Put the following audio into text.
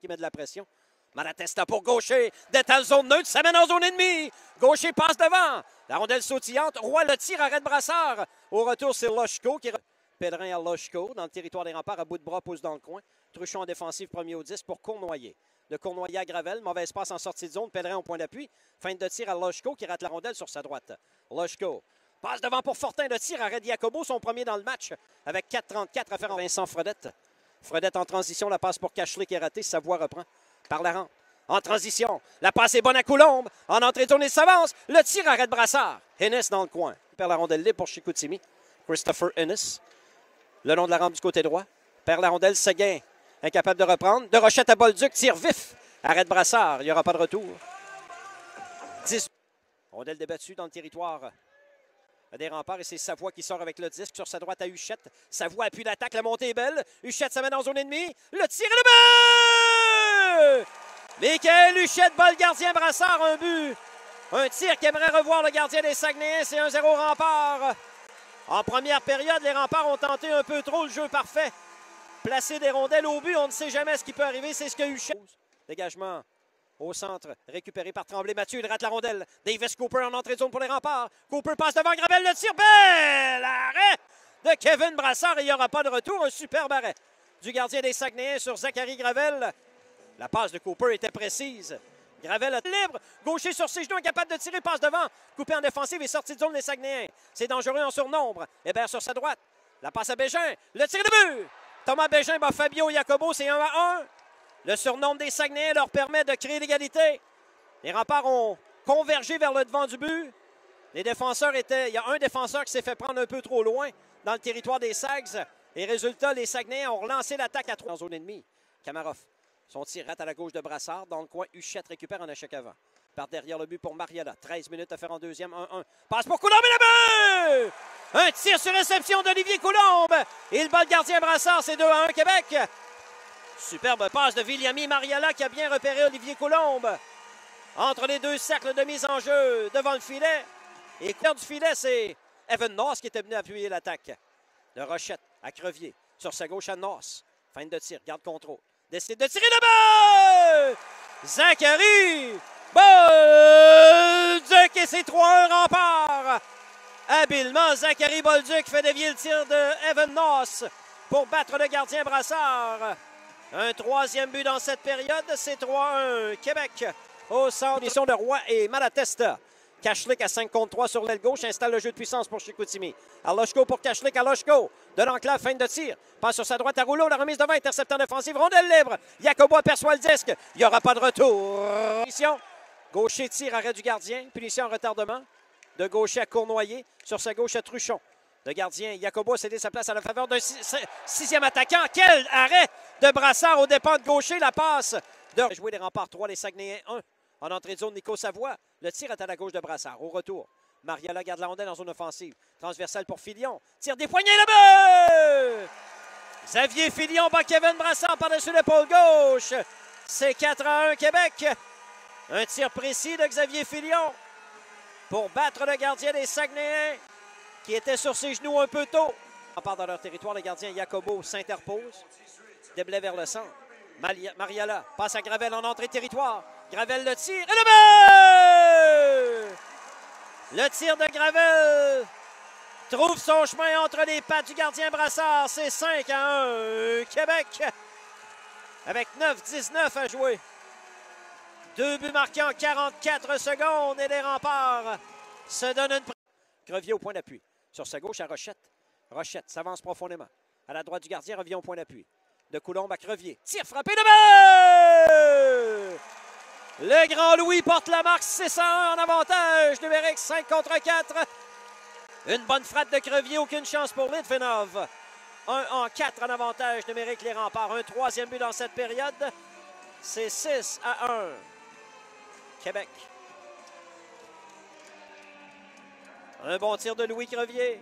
Qui met de la pression. Malatesta pour Gaucher. Détale zone neutre, ça mène en zone ennemie. Gaucher passe devant. La rondelle sautillante. Roy le tire, arrête Brassard. Au retour, c'est Loshko qui... Pellerin à Loshko dans le territoire des remparts. À bout de bras, pousse dans le coin. Truchon en défensive, premier au 10 pour Cournoyer. De Cournoyer à Gravel. Mauvaise passe en sortie de zone. Pellerin au point d'appui. Fin de tir à Loshko qui rate la rondelle sur sa droite. Loshko passe devant pour Fortin. Le tir, arrête Jacobo, son premier dans le match. Avec 4,34 à faire en Vincent Fredette. Fredette en transition, la passe pour Cashlick qui est ratée. Savoie reprend par la rampe. En transition, la passe est bonne à Coulombe. En entrée tournée, s'avance. Le tir arrête Brassard. Ennis dans le coin. Il perd la rondelle libre pour Chicoutimi. Christopher Ennis. Le long de la rampe du côté droit. Perd la rondelle, Seguin. Incapable de reprendre. De Rochette à Bolduc, tire vif. Arrête Brassard. Il n'y aura pas de retour. 10. Rondelle débattue dans le territoire des remparts et c'est Savoie qui sort avec le disque sur sa droite à Huchette. Savoie appuie l'attaque, la montée est belle. Huchette se met dans zone ennemie. Le tir et le but! Michael Huchette bat le gardien Brassard, un but. Un tir qu'aimerait revoir le gardien des Saguenayens, c'est 1-0 Remparts. En première période, les Remparts ont tenté un peu trop le jeu parfait. Placer des rondelles au but, on ne sait jamais ce qui peut arriver, c'est ce que Huchette. Dégagement au centre, récupéré par Tremblay. Mathieu, il rate la rondelle. Davis Cooper en entrée de zone pour les Remparts. Cooper passe devant Gravel, le tir, bel arrêt de Kevin Brassard et il n'y aura pas de retour. Un superbe arrêt du gardien des Saguenayens sur Zachary Gravel. La passe de Cooper était précise. Gravel est libre. Gaucher sur ses genoux, incapable de tirer, passe devant. Coupé en défensive et sorti de zone des Saguenayens. C'est dangereux en surnombre. Hébert sur sa droite. La passe à Bégin. Le tir de but. Thomas Bégin bat Fabio Jacobo. C'est 1-1. Le surnombre des Saguenayens leur permet de créer l'égalité. Les Remparts ont convergé vers le devant du but. Les défenseurs étaient... Il y a un défenseur qui s'est fait prendre un peu trop loin dans le territoire des Sags. Et résultat, les Saguenayens ont relancé l'attaque à 3 en zone ennemie. Kamarov. Son tir rate à la gauche de Brassard. Dans le coin, Huchette récupère un échec avant. Par derrière le but pour Mariala. 13 minutes à faire en deuxième. 1-1. Passe pour Coulombe et le but! Un tir sur réception d'Olivier Coulombe. Il bat le gardien Brassard. C'est 2-1 Québec. Superbe passe de Viliami Mariala qui a bien repéré Olivier Coulombe. Entre les deux cercles de mise en jeu devant le filet. Et cœur du filet, c'est Evan Noss qui était venu appuyer l'attaque. De Rochette à Crevier. Sur sa gauche à Noss. Fin de tir. Garde contrôle. Décide de tirer le but! Zachary Bolduc et c'est 3-1 Remparts. Habilement, Zachary Bolduc fait dévier le tir de Evan Noss pour battre le gardien Brassard. Un troisième but dans cette période, c'est 3-1 Québec au centre de Roy et Malatesta. Cashlick à 5 contre 3 sur l'aile gauche installe le jeu de puissance pour Chicoutimi. Aloshko pour Cashlick, Aloshko de l'enclave, fin de tir. Passe sur sa droite à Rouleau, la remise devant, interceptant défensive, rondelle libre. Jacobo aperçoit le disque, il n'y aura pas de retour. Punition. Gaucher tire, arrêt du gardien, punition en retardement. De Gaucher à Cournoyer, sur sa gauche à Truchon. Le gardien Jacobo a cédé sa place à la faveur d'un sixième attaquant. Quel arrêt de Brassard au départ de Gaucher, la passe de jouer les Remparts 3, les Saguenayens 1. En entrée de zone, Nico Savoie. Le tir est à la gauche de Brassard. Au retour, Mariala garde la rondelle en zone offensive. Transversale pour Filion. Tire des poignets, le but! Xavier Filion bat Kevin Brassard par-dessus l'épaule gauche. C'est 4-1 Québec. Un tir précis de Xavier Filion pour battre le gardien des Saguenayens qui était sur ses genoux un peu tôt. On part dans leur territoire, le gardien Jacobo s'interpose. Déblai vers le centre. Mariala passe à Gravel en entrée de territoire. Gravel le tire et le but! Le tir de Gravel trouve son chemin entre les pattes du gardien Brassard. C'est 5-1 Québec avec 9-19 à jouer. 2 buts marqués en 44 secondes et les Remparts se donnent une... Crevier au point d'appui. Sur sa gauche à Rochette. Rochette s'avance profondément. À la droite du gardien, revient au point d'appui. De Coulombe à Crevier. Tire frappé de but! Le grand Louis porte la marque 6-1 en avantage numérique, 5 contre 4. Une bonne frappe de Crevier, aucune chance pour Litvinov. 1-4 en avantage numérique, les Remparts. Un troisième but dans cette période. C'est 6-1. Québec. Un bon tir de Louis Crevier.